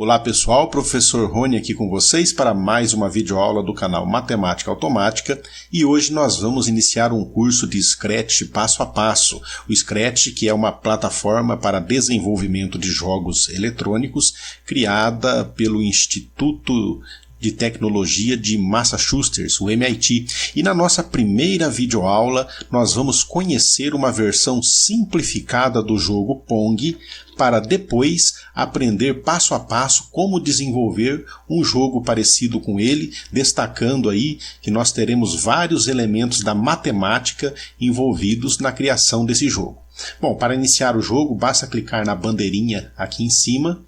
Olá pessoal, professor Rony aqui com vocês para mais uma videoaula do canal Matemática Automática e hoje nós vamos iniciar um curso de Scratch passo a passo. O Scratch, que é uma plataforma para desenvolvimento de jogos eletrônicos criada pelo Instituto de Tecnologia de Massachusetts, o MIT. E na nossa primeira videoaula nós vamos conhecer uma versão simplificada do jogo Pong para depois aprender passo a passo como desenvolver um jogo parecido com ele, destacando aí que nós teremos vários elementos da matemática envolvidos na criação desse jogo. Bom, para iniciar o jogo basta clicar na bandeirinha aqui em cima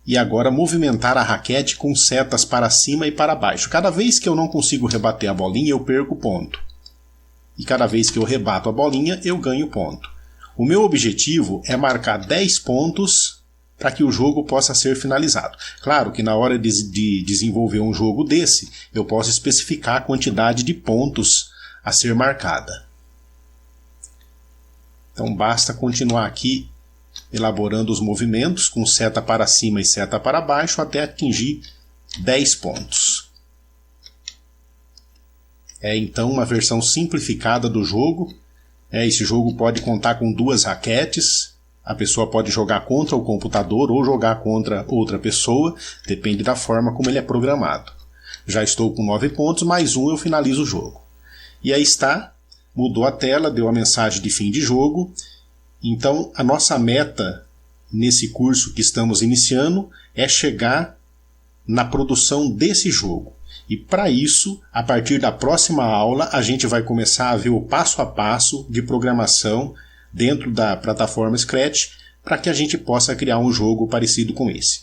e agora movimentar a raquete com setas para cima e para baixo. Cada vez que eu não consigo rebater a bolinha, eu perco ponto. E cada vez que eu rebato a bolinha, eu ganho ponto. O meu objetivo é marcar 10 pontos para que o jogo possa ser finalizado. Claro que na hora de desenvolver um jogo desse, eu posso especificar a quantidade de pontos a ser marcada. Então basta continuar aqui elaborando os movimentos com seta para cima e seta para baixo até atingir 10 pontos. É então uma versão simplificada do jogo. Esse jogo pode contar com 2 raquetes. A pessoa pode jogar contra o computador ou jogar contra outra pessoa, depende da forma como ele é programado. Já estou com 9 pontos, mais um eu finalizo o jogo. E aí está, mudou a tela, deu a mensagem de fim de jogo. Então, a nossa meta nesse curso que estamos iniciando é chegar na produção desse jogo. E para isso, a partir da próxima aula, a gente vai começar a ver o passo a passo de programação dentro da plataforma Scratch para que a gente possa criar um jogo parecido com esse.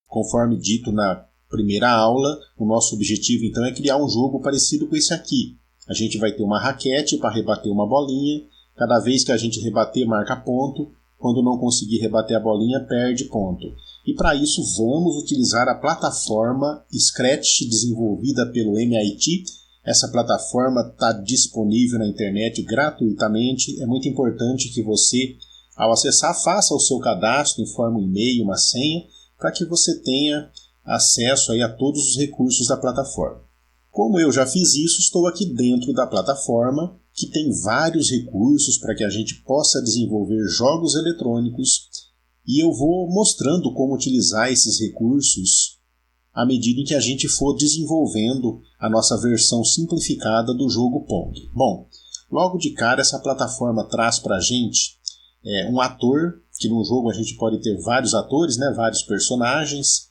Conforme dito na primeira aula, o nosso objetivo então é criar um jogo parecido com esse aqui. A gente vai ter uma raquete para rebater uma bolinha. Cada vez que a gente rebater, marca ponto. Quando não conseguir rebater a bolinha, perde ponto. E para isso vamos utilizar a plataforma Scratch desenvolvida pelo MIT. Essa plataforma está disponível na internet gratuitamente. É muito importante que você, ao acessar, faça o seu cadastro, informe um e-mail, uma senha, para que você tenha acesso aí a todos os recursos da plataforma. Como eu já fiz isso, estou aqui dentro da plataforma, que tem vários recursos para que a gente possa desenvolver jogos eletrônicos, e eu vou mostrando como utilizar esses recursos à medida em que a gente for desenvolvendo a nossa versão simplificada do jogo Pong. Bom, logo de cara essa plataforma traz para a gente um ator, que no jogo a gente pode ter vários atores, vários personagens.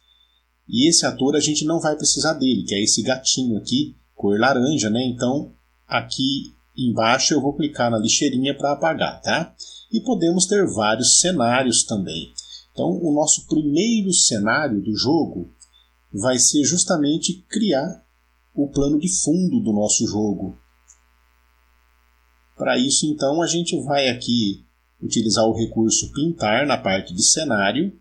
E esse ator a gente não vai precisar dele, que é esse gatinho aqui, cor laranja, Então, aqui embaixo eu vou clicar na lixeirinha para apagar, tá? E podemos ter vários cenários também. Então, o nosso primeiro cenário do jogo vai ser justamente criar o plano de fundo do nosso jogo. Para isso, então, a gente vai aqui utilizar o recurso pintar na parte de cenário.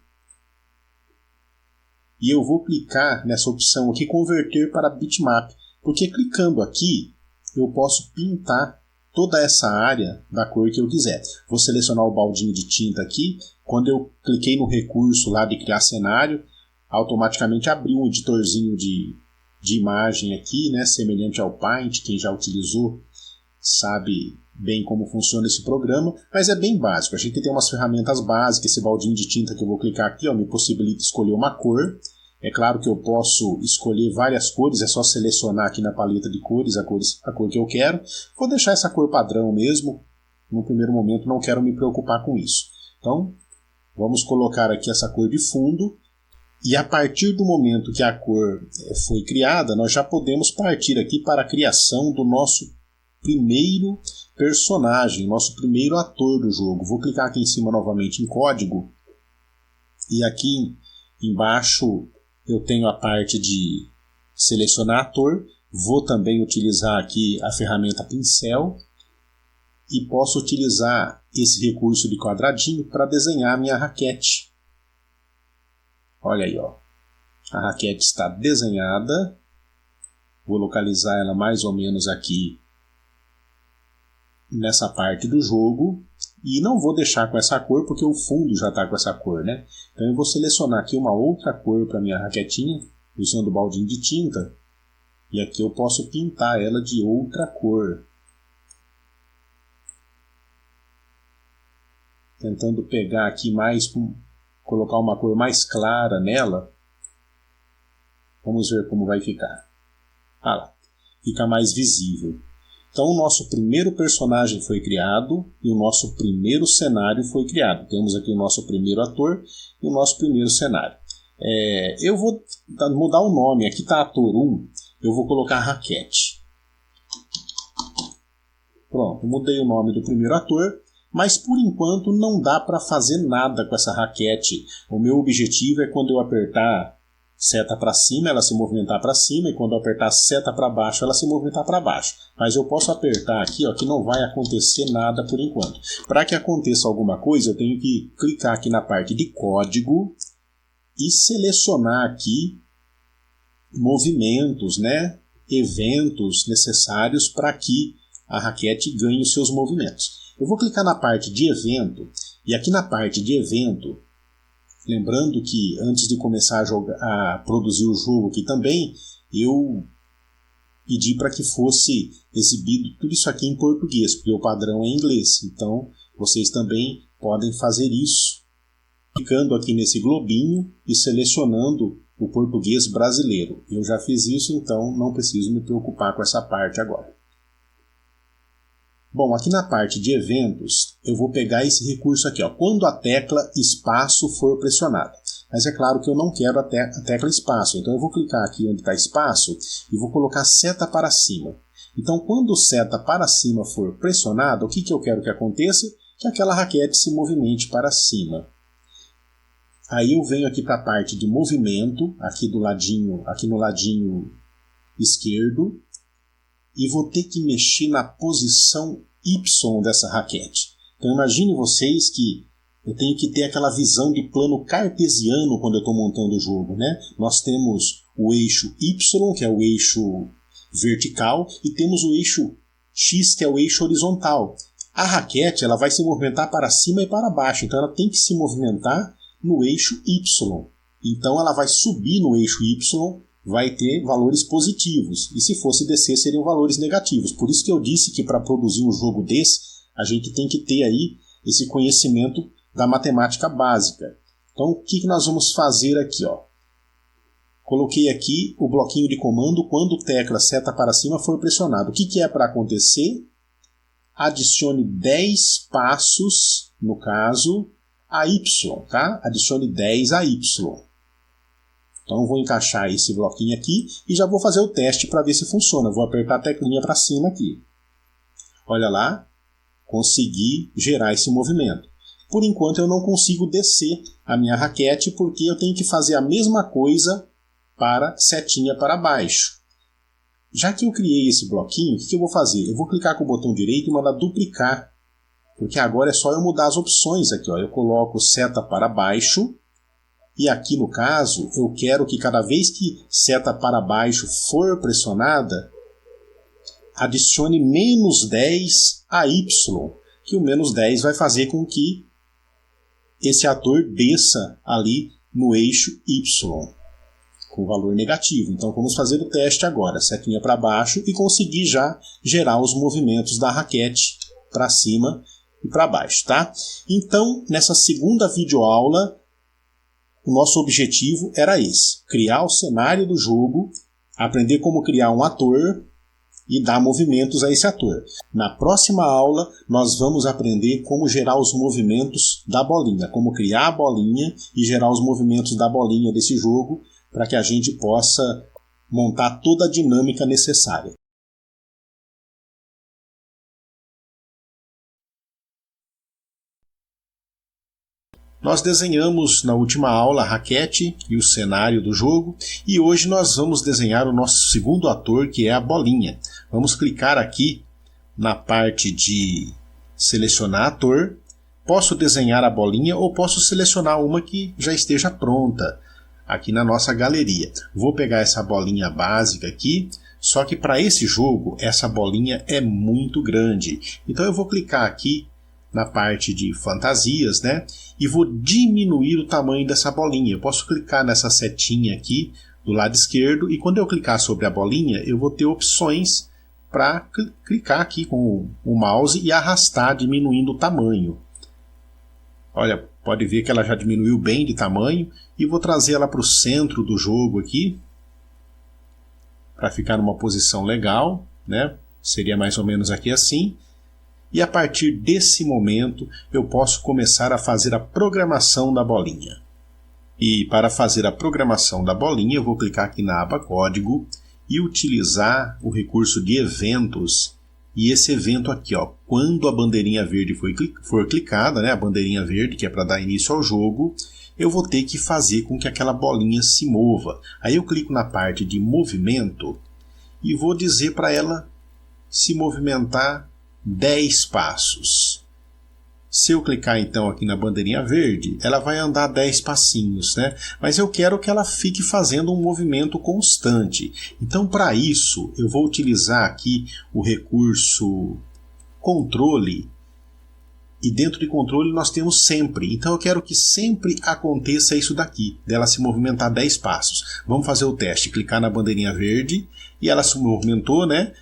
E eu vou clicar nessa opção aqui, converter para bitmap, porque clicando aqui eu posso pintar toda essa área da cor que eu quiser. Vou selecionar o baldinho de tinta aqui. Quando eu cliquei no recurso lá de criar cenário, automaticamente abriu um editorzinho de imagem aqui, semelhante ao Paint. Quem já utilizou sabe bem como funciona esse programa, mas é bem básico. A gente tem umas ferramentas básicas. Esse baldinho de tinta que eu vou clicar aqui me possibilita escolher uma cor. É claro que eu posso escolher várias cores, é só selecionar aqui na paleta de cores a cor que eu quero. Vou deixar essa cor padrão mesmo. No primeiro momento não quero me preocupar com isso. Então, vamos colocar aqui essa cor de fundo. E a partir do momento que a cor foi criada, nós já podemos partir aqui para a criação do nosso primeiro personagem, nosso primeiro ator do jogo. Vou clicar aqui em cima novamente em código. E aqui embaixo eu tenho a parte de selecionar ator. Vou também utilizar aqui a ferramenta pincel. E posso utilizar esse recurso de quadradinho para desenhar minha raquete. Olha aí, a raquete está desenhada. Vou localizar ela mais ou menos aqui nessa parte do jogo. E não vou deixar com essa cor porque o fundo já está com essa cor, né? Então eu vou selecionar aqui uma outra cor para minha raquetinha, usando o baldinho de tinta. E aqui eu posso pintar ela de outra cor. Tentando pegar aqui mais, colocar uma cor mais clara nela. Vamos ver como vai ficar. Ah lá, fica mais visível. Então o nosso primeiro personagem foi criado e o nosso primeiro cenário foi criado. Temos aqui o nosso primeiro ator e o nosso primeiro cenário. Eu vou mudar o nome. Aqui está ator 1, eu vou colocar raquete. Pronto, mudei o nome do primeiro ator, mas por enquanto não dá para fazer nada com essa raquete. O meu objetivo é quando eu apertar seta para cima, ela se movimentar para cima, e quando eu apertar seta para baixo, ela se movimentar para baixo. Mas eu posso apertar aqui, ó, que não vai acontecer nada por enquanto. Para que aconteça alguma coisa, eu tenho que clicar aqui na parte de código e selecionar aqui movimentos, né, eventos necessários para que a raquete ganhe os seus movimentos. Eu vou clicar na parte de evento, e aqui na parte de evento, lembrando que antes de começar a produzir o jogo aqui também, eu pedi para que fosse exibido tudo isso aqui em português, porque o padrão é em inglês. Então, vocês também podem fazer isso, clicando aqui nesse globinho e selecionando o português brasileiro. Eu já fiz isso, então não preciso me preocupar com essa parte agora. Bom, aqui na parte de eventos, eu vou pegar esse recurso aqui, ó, quando a tecla espaço for pressionada. Mas é claro que eu não quero a tecla espaço, então eu vou clicar aqui onde está espaço e vou colocar seta para cima. Então, quando seta para cima for pressionada, o que eu quero que aconteça? Que aquela raquete se movimente para cima. Aí eu venho aqui para a parte de movimento, aqui do ladinho, aqui no ladinho esquerdo, e vou ter que mexer na posição Y dessa raquete. Então imagine vocês que eu tenho que ter aquela visão de plano cartesiano quando eu estou montando o jogo, né? Nós temos o eixo Y, que é o eixo vertical, e temos o eixo X, que é o eixo horizontal. A raquete ela vai se movimentar para cima e para baixo, então ela tem que se movimentar no eixo Y. Então ela vai subir no eixo Y, vai ter valores positivos, e se fosse descer seriam valores negativos. Por isso que eu disse que para produzir um jogo desse, a gente tem que ter aí esse conhecimento da matemática básica. Então o que nós vamos fazer aqui? Ó? Coloquei aqui o bloquinho de comando quando tecla seta para cima for pressionado. O que é para acontecer? Adicione 10 passos, no caso, a Y, tá? Adicione 10 a Y. Então vou encaixar esse bloquinho aqui e já vou fazer o teste para ver se funciona. Vou apertar a teclinha para cima aqui. Olha lá, consegui gerar esse movimento. Por enquanto eu não consigo descer a minha raquete porque eu tenho que fazer a mesma coisa para setinha para baixo. Já que eu criei esse bloquinho, o que eu vou fazer? Eu vou clicar com o botão direito e mandar duplicar. Porque agora é só eu mudar as opções aqui. Ó. Eu coloco seta para baixo. E aqui no caso, eu quero que cada vez que seta para baixo for pressionada, adicione menos 10 a Y, que o menos 10 vai fazer com que esse ator desça ali no eixo Y, com valor negativo. Então vamos fazer o teste agora, setinha para baixo, e conseguir já gerar os movimentos da raquete para cima e para baixo, tá? Então, nessa segunda videoaula, o nosso objetivo era esse, criar o cenário do jogo, aprender como criar um ator e dar movimentos a esse ator. Na próxima aula, nós vamos aprender como gerar os movimentos da bolinha, como criar a bolinha e gerar os movimentos da bolinha desse jogo, para que a gente possa montar toda a dinâmica necessária. Nós desenhamos na última aula a raquete e o cenário do jogo, e hoje nós vamos desenhar o nosso segundo ator, que é a bolinha. Vamos clicar aqui na parte de selecionar ator. Posso desenhar a bolinha ou posso selecionar uma que já esteja pronta aqui na nossa galeria. Vou pegar essa bolinha básica aqui, só que para esse jogo essa bolinha é muito grande. Então eu vou clicar aqui na parte de fantasias, né? E vou diminuir o tamanho dessa bolinha. Eu posso clicar nessa setinha aqui do lado esquerdo e quando eu clicar sobre a bolinha, eu vou ter opções para clicar aqui com o mouse e arrastar, diminuindo o tamanho. Olha, pode ver que ela já diminuiu bem de tamanho e vou trazer ela para o centro do jogo aqui para ficar numa posição legal, né? Seria mais ou menos aqui assim. E a partir desse momento eu posso começar a fazer a programação da bolinha. E para fazer a programação da bolinha eu vou clicar aqui na aba Código e utilizar o recurso de eventos. E esse evento aqui, ó, quando a bandeirinha verde for clicada, né, a bandeirinha verde que é para dar início ao jogo, eu vou ter que fazer com que aquela bolinha se mova. Aí eu clico na parte de movimento e vou dizer para ela se movimentar 10 passos. Se eu clicar então aqui na bandeirinha verde, ela vai andar 10 passinhos, né? Mas eu quero que ela fique fazendo um movimento constante. Então, para isso, eu vou utilizar aqui o recurso controle. E dentro de controle nós temos sempre. Então eu quero que sempre aconteça isso daqui, dela se movimentar 10 passos. Vamos fazer o teste. Clicar na bandeirinha verde e ela se movimentou, né?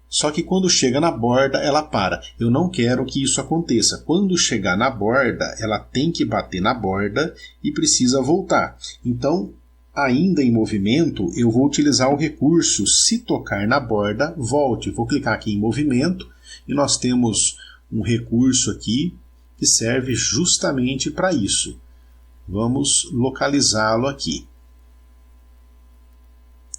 Só que quando chega na borda, ela para. Eu não quero que isso aconteça. Quando chegar na borda, ela tem que bater na borda e precisa voltar. Então, ainda em movimento, eu vou utilizar o recurso se tocar na borda, volte. Vou clicar aqui em movimento e nós temos um recurso aqui que serve justamente para isso. Vamos localizá-lo aqui.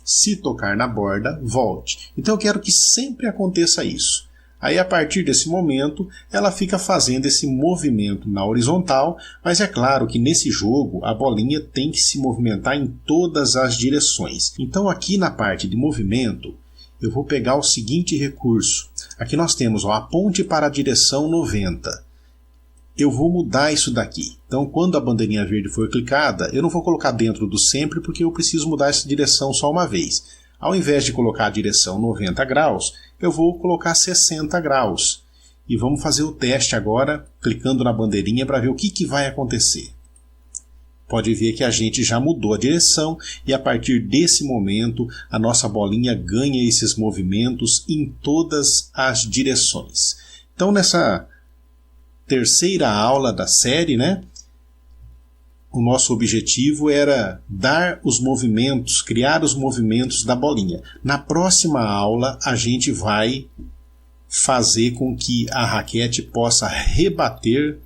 Se tocar na borda, volte. Então eu quero que sempre aconteça isso. Aí a partir desse momento, ela fica fazendo esse movimento na horizontal, mas é claro que nesse jogo a bolinha tem que se movimentar em todas as direções. Então aqui na parte de movimento, eu vou pegar o seguinte recurso. Aqui nós temos a ponte para a direção 90. Eu vou mudar isso daqui. Então, quando a bandeirinha verde for clicada, eu não vou colocar dentro do sempre, porque eu preciso mudar essa direção só uma vez. Ao invés de colocar a direção 90 graus, eu vou colocar 60 graus. E vamos fazer o teste agora, clicando na bandeirinha para ver o que vai acontecer. Pode ver que a gente já mudou a direção e a partir desse momento a nossa bolinha ganha esses movimentos em todas as direções. Então, nessa terceira aula da série, né? O nosso objetivo era dar os movimentos, criar os movimentos da bolinha. Na próxima aula, a gente vai fazer com que a raquete possa rebater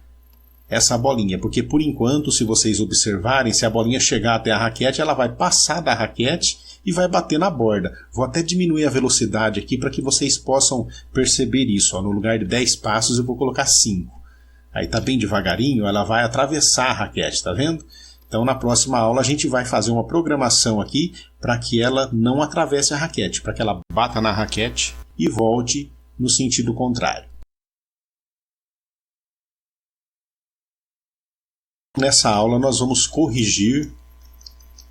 essa bolinha, porque por enquanto, se vocês observarem, se a bolinha chegar até a raquete, ela vai passar da raquete e vai bater na borda. Vou até diminuir a velocidade aqui para que vocês possam perceber isso. Ó, no lugar de 10 passos, eu vou colocar 5. Aí tá bem devagarinho, ela vai atravessar a raquete, tá vendo? Então na próxima aula a gente vai fazer uma programação aqui para que ela não atravesse a raquete, para que ela bata na raquete e volte no sentido contrário. Nessa aula nós vamos corrigir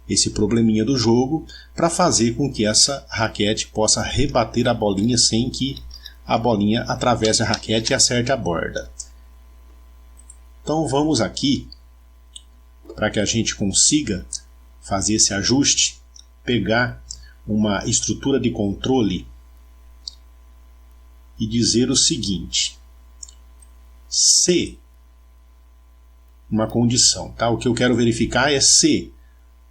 esse probleminha do jogo para fazer com que essa raquete possa rebater a bolinha sem que a bolinha atravesse a raquete e acerte a borda. Então vamos aqui, para que a gente consiga fazer esse ajuste, pegar uma estrutura de controle e dizer o seguinte: se uma condição, tá? O que eu quero verificar é se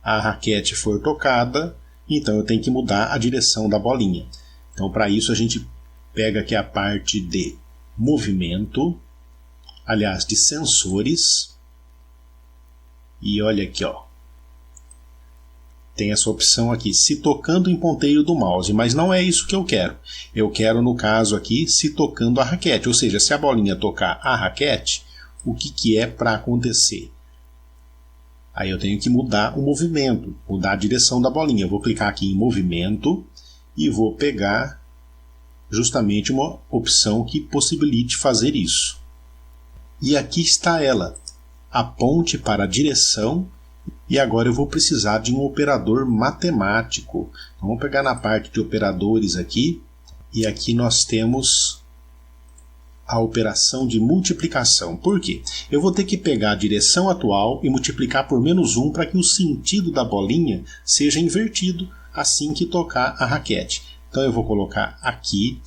a raquete for tocada, então eu tenho que mudar a direção da bolinha. Então para isso a gente pega aqui a parte de movimento, aliás, de sensores, e olha aqui, ó, tem essa opção aqui, se tocando em ponteiro do mouse, mas não é isso que eu quero. Eu quero, no caso aqui, se tocando a raquete, ou seja, se a bolinha tocar a raquete, o que é para acontecer? Aí eu tenho que mudar o movimento, mudar a direção da bolinha. Eu vou clicar aqui em movimento e vou pegar justamente uma opção que possibilite fazer isso. E aqui está ela, a ponte para a direção, e agora eu vou precisar de um operador matemático. Então, vamos pegar na parte de operadores aqui, e aqui nós temos a operação de multiplicação. Por quê? Eu vou ter que pegar a direção atual e multiplicar por -1 para que o sentido da bolinha seja invertido assim que tocar a raquete. Então eu vou colocar aqui,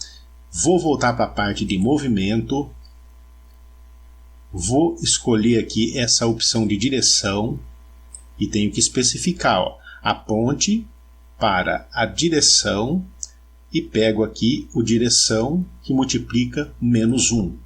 vou voltar para a parte de movimento, vou escolher aqui essa opção de direção e tenho que especificar, ó, a ponte para a direção e pego aqui o direção que multiplica -1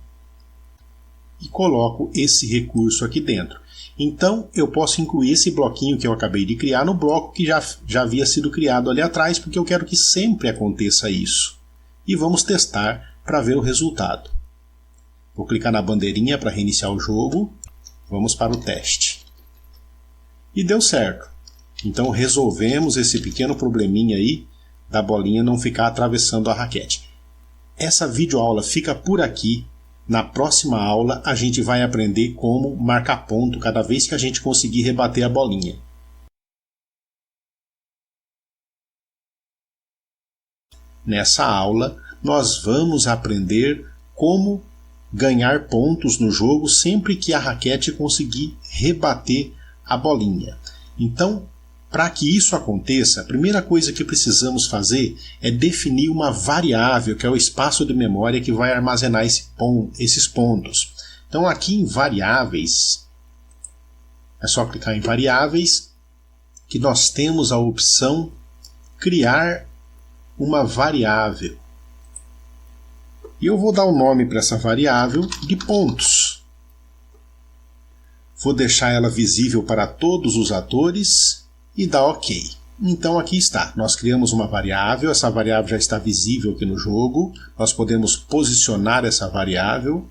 e coloco esse recurso aqui dentro. Então eu posso incluir esse bloquinho que eu acabei de criar no bloco que já havia sido criado ali atrás, porque eu quero que sempre aconteça isso. E vamos testar para ver o resultado. Vou clicar na bandeirinha para reiniciar o jogo. Vamos para o teste. E deu certo. Então resolvemos esse pequeno probleminha aí da bolinha não ficar atravessando a raquete. Essa videoaula fica por aqui. Na próxima aula a gente vai aprender como marcar ponto cada vez que a gente conseguir rebater a bolinha. Nessa aula nós vamos aprender como ganhar pontos no jogo sempre que a raquete conseguir rebater a bolinha. Então, para que isso aconteça, a primeira coisa que precisamos fazer é definir uma variável, que é o espaço de memória que vai armazenar esses pontos. Então aqui em variáveis, é só clicar em variáveis, que nós temos a opção criar uma variável. E eu vou dar um nome para essa variável de pontos. Vou deixar ela visível para todos os atores e dar OK. Então aqui está, nós criamos uma variável, essa variável já está visível aqui no jogo, nós podemos posicionar essa variável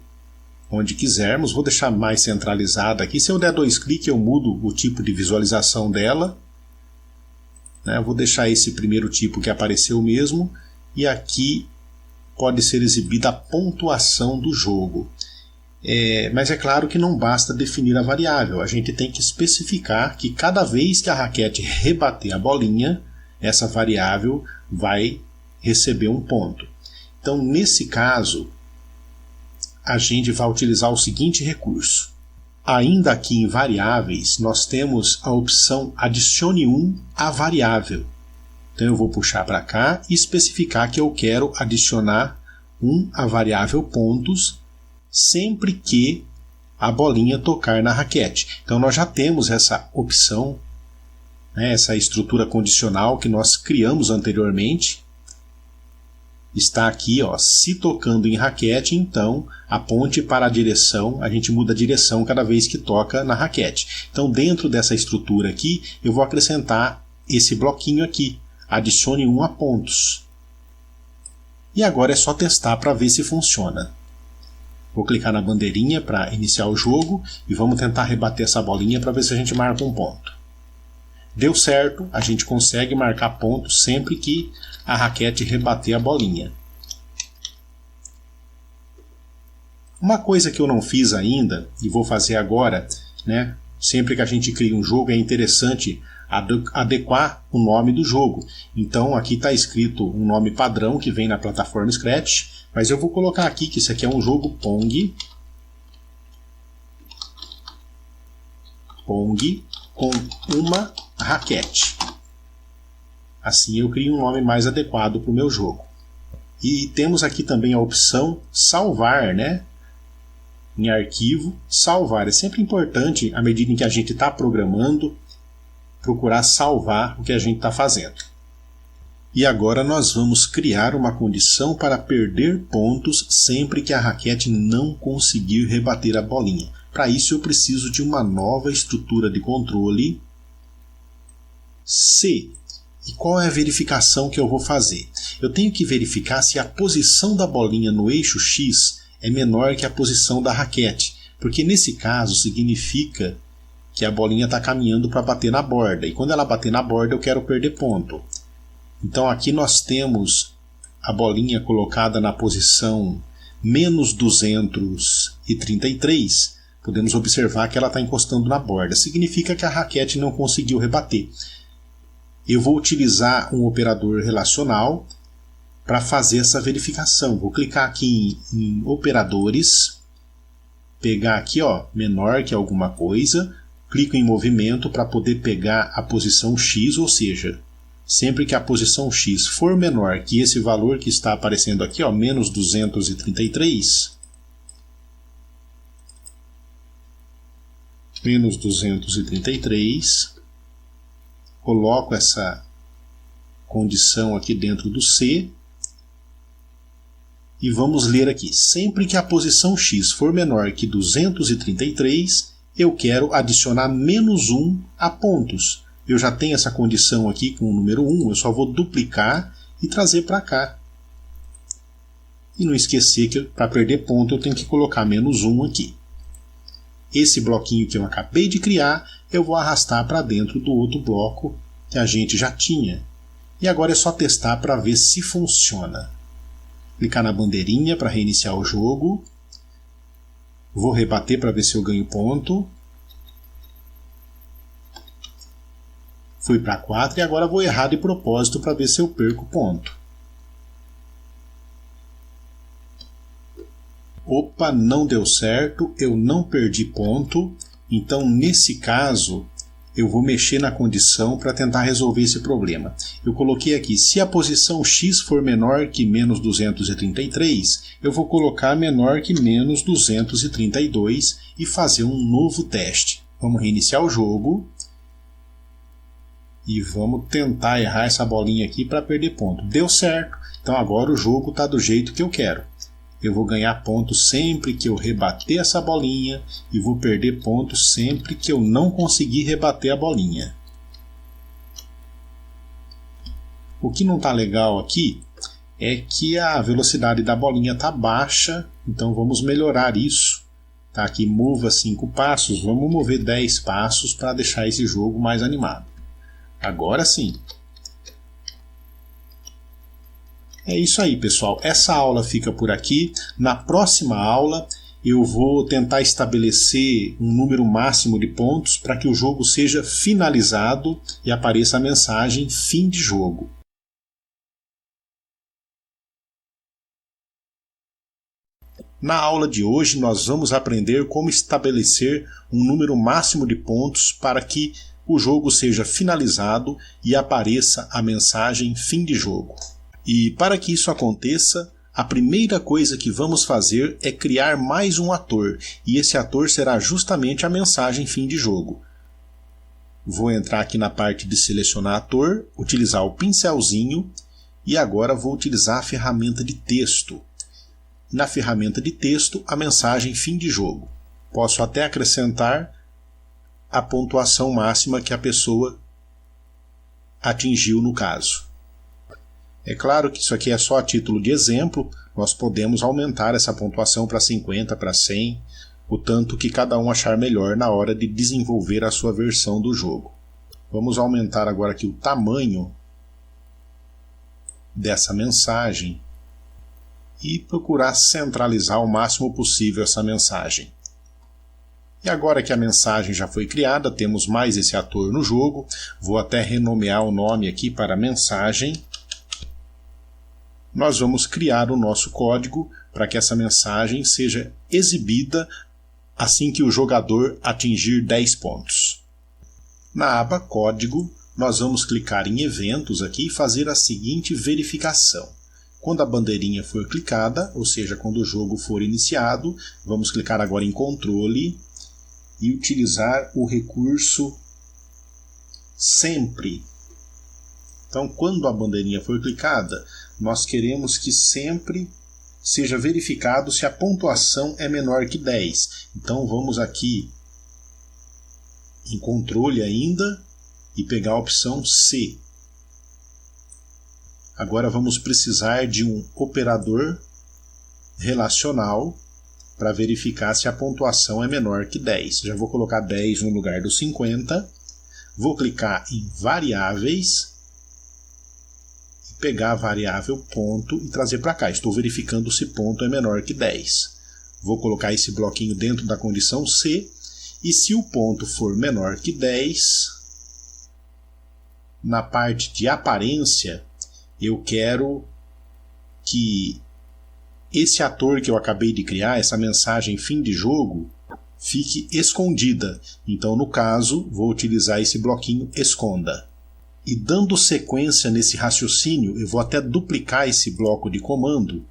onde quisermos, vou deixar mais centralizada aqui, se eu der 2 cliques eu mudo o tipo de visualização dela, né? Vou deixar esse primeiro tipo que apareceu mesmo, e aqui pode ser exibida a pontuação do jogo. Mas é claro que não basta definir a variável, a gente tem que especificar que cada vez que a raquete rebater a bolinha, essa variável vai receber um ponto. Então, nesse caso, a gente vai utilizar o seguinte recurso. Ainda aqui em variáveis, nós temos a opção adicione 1 à variável. Então eu vou puxar para cá e especificar que eu quero adicionar 1 à variável pontos sempre que a bolinha tocar na raquete. Então nós já temos essa opção, né, essa estrutura condicional que nós criamos anteriormente. Está aqui, ó, se tocando em raquete, então a ponte para a direção, a gente muda a direção cada vez que toca na raquete. Então dentro dessa estrutura aqui, eu vou acrescentar esse bloquinho aqui, adicione 1 a pontos. E agora é só testar para ver se funciona. Vou clicar na bandeirinha para iniciar o jogo e vamos tentar rebater essa bolinha para ver se a gente marca um ponto. Deu certo, a gente consegue marcar ponto sempre que a raquete rebater a bolinha. Uma coisa que eu não fiz ainda e vou fazer agora, né? Sempre que a gente cria um jogo é interessante adequar o nome do jogo. Então aqui está escrito um nome padrão que vem na plataforma Scratch, mas eu vou colocar aqui que isso aqui é um jogo Pong com uma raquete. Assim eu crio um nome mais adequado para o meu jogo. E temos aqui também a opção salvar, né? Em arquivo, salvar. É sempre importante, à medida em que a gente está programando, procurar salvar o que a gente está fazendo. E agora nós vamos criar uma condição para perder pontos sempre que a raquete não conseguir rebater a bolinha. Para isso eu preciso de uma nova estrutura de controle C. E qual é a verificação que eu vou fazer? Eu tenho que verificar se a posição da bolinha no eixo X é menor que a posição da raquete, porque nesse caso significa que a bolinha está caminhando para bater na borda, e quando ela bater na borda eu quero perder ponto. Então aqui nós temos a bolinha colocada na posição menos 233, podemos observar que ela está encostando na borda, significa que a raquete não conseguiu rebater. Eu vou utilizar um operador relacional para fazer essa verificação. Vou clicar aqui em operadores, pegar aqui, ó, menor que alguma coisa, clico em movimento para poder pegar a posição X, ou seja, sempre que a posição X for menor que esse valor que está aparecendo aqui, ó, menos 233, coloco essa condição aqui dentro do C e vamos ler aqui. Sempre que a posição X for menor que 233, eu quero adicionar menos 1 a pontos. Eu já tenho essa condição aqui com o número 1, eu só vou duplicar e trazer para cá. E não esquecer que para perder ponto eu tenho que colocar menos 1 aqui. Esse bloquinho que eu acabei de criar, eu vou arrastar para dentro do outro bloco que a gente já tinha. E agora é só testar para ver se funciona. Clicar na bandeirinha para reiniciar o jogo. Vou rebater para ver se eu ganho ponto. Fui para 4 e agora vou errar de propósito para ver se eu perco ponto. Opa, não deu certo, eu não perdi ponto. Então, nesse caso, eu vou mexer na condição para tentar resolver esse problema. Eu coloquei aqui, se a posição X for menor que menos 233, eu vou colocar menor que menos 232 e fazer um novo teste. Vamos reiniciar o jogo e vamos tentar errar essa bolinha aqui para perder ponto. Deu certo, então agora o jogo está do jeito que eu quero. Eu vou ganhar ponto sempre que eu rebater essa bolinha e vou perder ponto sempre que eu não conseguir rebater a bolinha. O que não está legal aqui é que a velocidade da bolinha está baixa, então vamos melhorar isso. Tá aqui, mova 5 passos, vamos mover 10 passos para deixar esse jogo mais animado. Agora sim. É isso aí, pessoal. Essa aula fica por aqui. Na próxima aula eu vou tentar estabelecer um número máximo de pontos para que o jogo seja finalizado e apareça a mensagem fim de jogo. Na aula de hoje nós vamos aprender como estabelecer um número máximo de pontos para que o jogo seja finalizado e apareça a mensagem fim de jogo. E para que isso aconteça, a primeira coisa que vamos fazer é criar mais um ator, e esse ator será justamente a mensagem fim de jogo. Vou entrar aqui na parte de selecionar ator, utilizar o pincelzinho, e agora vou utilizar a ferramenta de texto. Na ferramenta de texto, a mensagem fim de jogo. Posso até acrescentar a pontuação máxima que a pessoa atingiu no caso. É claro que isso aqui é só a título de exemplo, nós podemos aumentar essa pontuação para 50, para 100, o tanto que cada um achar melhor na hora de desenvolver a sua versão do jogo. Vamos aumentar agora aqui o tamanho dessa mensagem e procurar centralizar ao máximo possível essa mensagem. E agora que a mensagem já foi criada, temos mais esse ator no jogo, vou até renomear o nome aqui para mensagem. Nós vamos criar o nosso código para que essa mensagem seja exibida assim que o jogador atingir 10 pontos. Na aba Código, nós vamos clicar em Eventos aqui e fazer a seguinte verificação. Quando a bandeirinha for clicada, ou seja, quando o jogo for iniciado, vamos clicar agora em Controle e utilizar o recurso Sempre. Então, quando a bandeirinha for clicada, nós queremos que sempre seja verificado se a pontuação é menor que 10. Então vamos aqui em controle ainda e pegar a opção C. Agora vamos precisar de um operador relacional para verificar se a pontuação é menor que 10. Já vou colocar 10 no lugar do 50. Vou clicar em Variáveis, pegar a variável ponto e trazer para cá. Estou verificando se ponto é menor que 10. Vou colocar esse bloquinho dentro da condição C, e se o ponto for menor que 10, na parte de aparência, eu quero que esse ator que eu acabei de criar, essa mensagem fim de jogo, fique escondida. Então, no caso, vou utilizar esse bloquinho esconda. E dando sequência nesse raciocínio, eu vou até duplicar esse bloco de comando.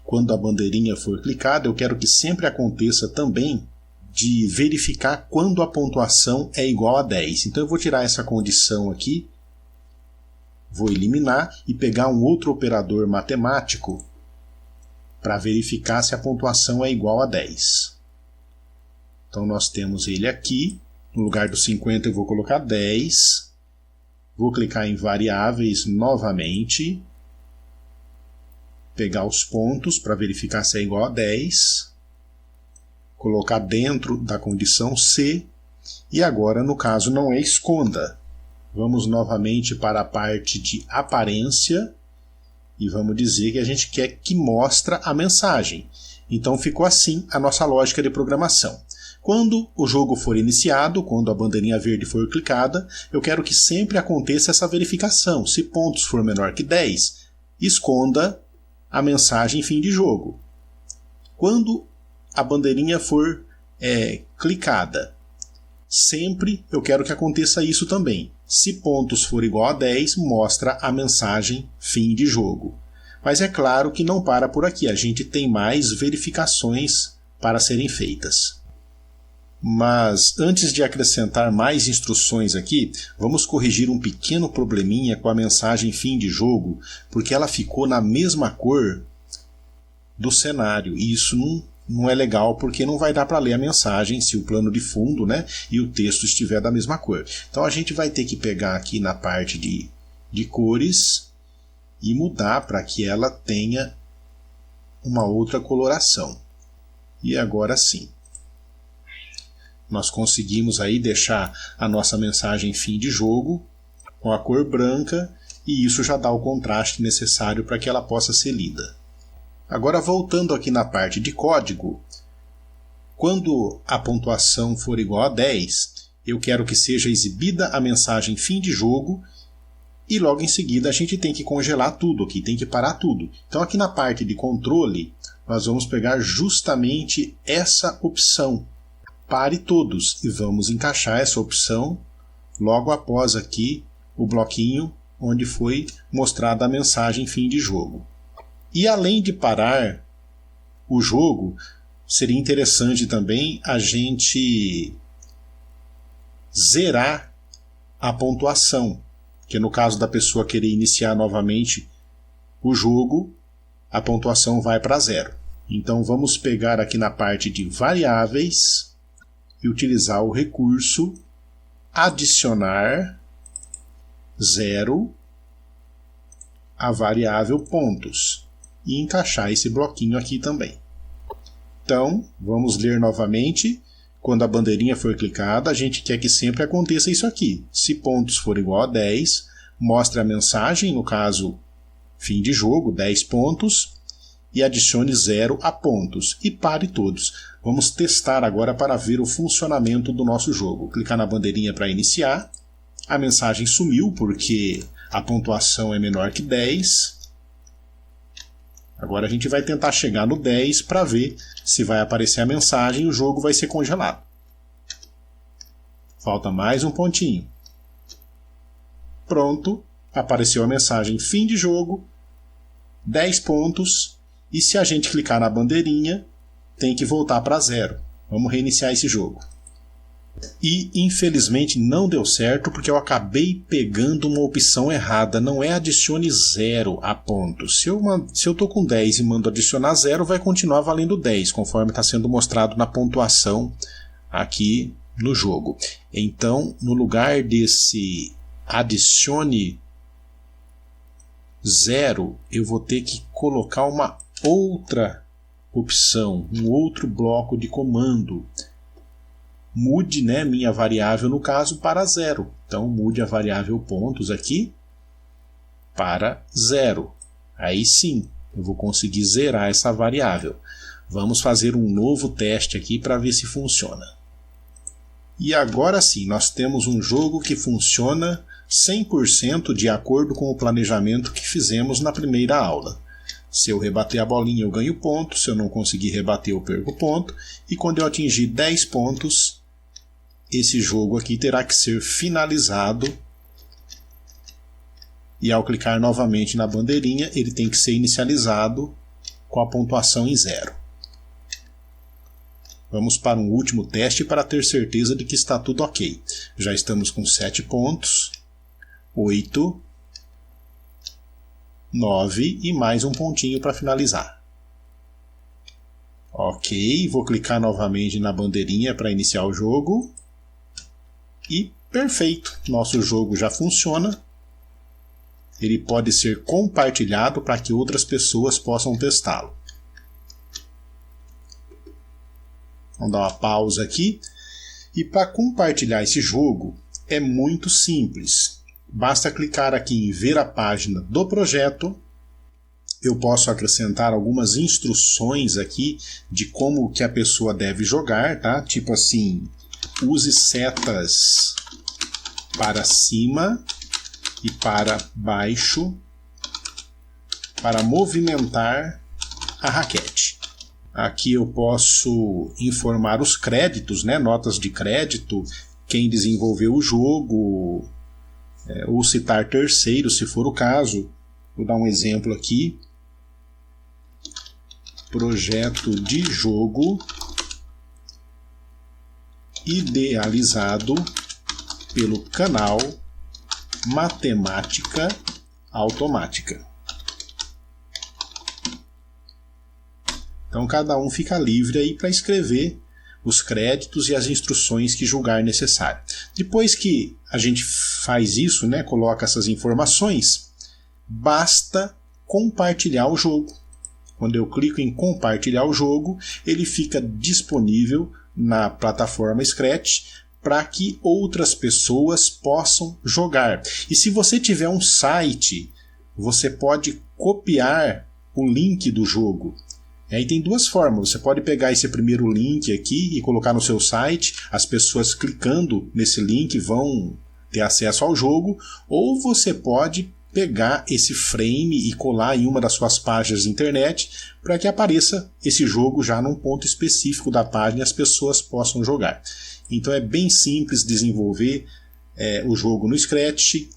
Quando a bandeirinha for clicada, eu quero que sempre aconteça também de verificar quando a pontuação é igual a 10. Então eu vou tirar essa condição aqui, vou eliminar e pegar um outro operador matemático para verificar se a pontuação é igual a 10. Então nós temos ele aqui, no lugar do 50 eu vou colocar 10, vou clicar em variáveis novamente, pegar os pontos para verificar se é igual a 10, colocar dentro da condição C, e agora no caso não é esconda. Vamos novamente para a parte de aparência e vamos dizer que a gente quer que mostre a mensagem. Então ficou assim a nossa lógica de programação. Quando o jogo for iniciado, quando a bandeirinha verde for clicada, eu quero que sempre aconteça essa verificação. Se pontos for menor que 10, esconda a mensagem fim de jogo. Quando a bandeirinha for clicada, sempre eu quero que aconteça isso também. Se pontos for igual a 10, mostra a mensagem fim de jogo. Mas é claro que não para por aqui, a gente tem mais verificações para serem feitas. Mas antes de acrescentar mais instruções aqui, vamos corrigir um pequeno probleminha com a mensagem fim de jogo, porque ela ficou na mesma cor do cenário, e isso não é legal, porque não vai dar para ler a mensagem se o plano de fundo, né, e o texto estiver da mesma cor. Então a gente vai ter que pegar aqui na parte de cores e mudar para que ela tenha uma outra coloração. E agora sim, nós conseguimos aí deixar a nossa mensagem fim de jogo com a cor branca, e isso já dá o contraste necessário para que ela possa ser lida. Agora, voltando aqui na parte de código, quando a pontuação for igual a 10, eu quero que seja exibida a mensagem fim de jogo, e logo em seguida a gente tem que congelar tudo aqui, tem que parar tudo. Então aqui na parte de controle, nós vamos pegar justamente essa opção, pare todos, e vamos encaixar essa opção logo após aqui o bloquinho onde foi mostrada a mensagem fim de jogo. E além de parar o jogo, seria interessante também a gente zerar a pontuação, que no caso da pessoa querer iniciar novamente o jogo, a pontuação vai para 0. Então vamos pegar aqui na parte de variáveis e utilizar o recurso adicionar 0 à variável pontos e encaixar esse bloquinho aqui também. Então, vamos ler novamente. Quando a bandeirinha for clicada, a gente quer que sempre aconteça isso aqui. Se pontos for igual a 10, mostre a mensagem, no caso, fim de jogo, 10 pontos, e adicione 0 a pontos, e pare todos. Vamos testar agora para ver o funcionamento do nosso jogo. Clicar na bandeirinha para iniciar. A mensagem sumiu porque a pontuação é menor que 10. Agora a gente vai tentar chegar no 10 para ver se vai aparecer a mensagem e o jogo vai ser congelado. Falta mais um pontinho. Pronto, apareceu a mensagem fim de jogo, 10 pontos, e se a gente clicar na bandeirinha, tem que voltar para 0. Vamos reiniciar esse jogo. E infelizmente não deu certo porque eu acabei pegando uma opção errada. Não é adicione 0 a pontos. Se eu estou com 10 e mando adicionar 0, vai continuar valendo 10, conforme está sendo mostrado na pontuação aqui no jogo. Então, no lugar desse adicione 0, eu vou ter que colocar uma outra opção, um outro bloco de comando. Mude, né, minha variável, no caso, para 0. Então, mude a variável pontos aqui para 0. Aí sim, eu vou conseguir zerar essa variável. Vamos fazer um novo teste aqui para ver se funciona. E agora sim, nós temos um jogo que funciona 100% de acordo com o planejamento que fizemos na primeira aula. Se eu rebater a bolinha, eu ganho ponto. Se eu não conseguir rebater, eu perco ponto. E quando eu atingir 10 pontos, esse jogo aqui terá que ser finalizado. E ao clicar novamente na bandeirinha, ele tem que ser inicializado com a pontuação em 0. Vamos para um último teste para ter certeza de que está tudo ok. Já estamos com 7 pontos, 8, 9 e mais um pontinho para finalizar. Ok, vou clicar novamente na bandeirinha para iniciar o jogo. E perfeito, nosso jogo já funciona. Ele pode ser compartilhado para que outras pessoas possam testá-lo. Vamos dar uma pausa aqui. E para compartilhar esse jogo é muito simples. Basta clicar aqui em ver a página do projeto. Eu posso acrescentar algumas instruções aqui de como que a pessoa deve jogar, tá? Tipo assim, use setas para cima e para baixo para movimentar a raquete. Aqui eu posso informar os créditos, né? Notas de crédito, quem desenvolveu o jogo, ou citar terceiros, se for o caso. Vou dar um exemplo aqui. Projeto de jogo idealizado pelo canal Matemática Automática. Então cada um fica livre aí para escrever os créditos e as instruções que julgar necessário. Depois que a gente faz isso, né, coloca essas informações, basta compartilhar o jogo. Quando eu clico em compartilhar o jogo, ele fica disponível na plataforma Scratch para que outras pessoas possam jogar. E se você tiver um site, você pode copiar o link do jogo. E aí tem duas formas. Você pode pegar esse primeiro link aqui e colocar no seu site. As pessoas clicando nesse link vão ter acesso ao jogo. Ou você pode pegar esse frame e colar em uma das suas páginas de internet para que apareça esse jogo já num ponto específico da página e as pessoas possam jogar. Então é bem simples desenvolver o jogo no Scratch.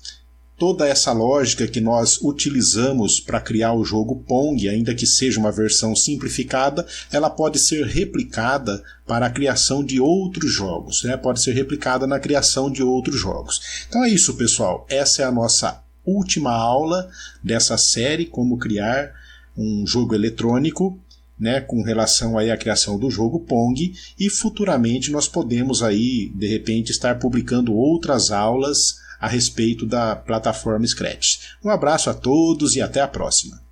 Toda essa lógica que nós utilizamos para criar o jogo Pong, ainda que seja uma versão simplificada, ela pode ser replicada para a criação de outros jogos, né? Pode ser replicada na criação de outros jogos. Então é isso, pessoal. Essa é a nossa última aula dessa série, como criar um jogo eletrônico, né, com relação aí à criação do jogo Pong, e futuramente nós podemos aí, de repente, estar publicando outras aulas a respeito da plataforma Scratch. Um abraço a todos e até a próxima.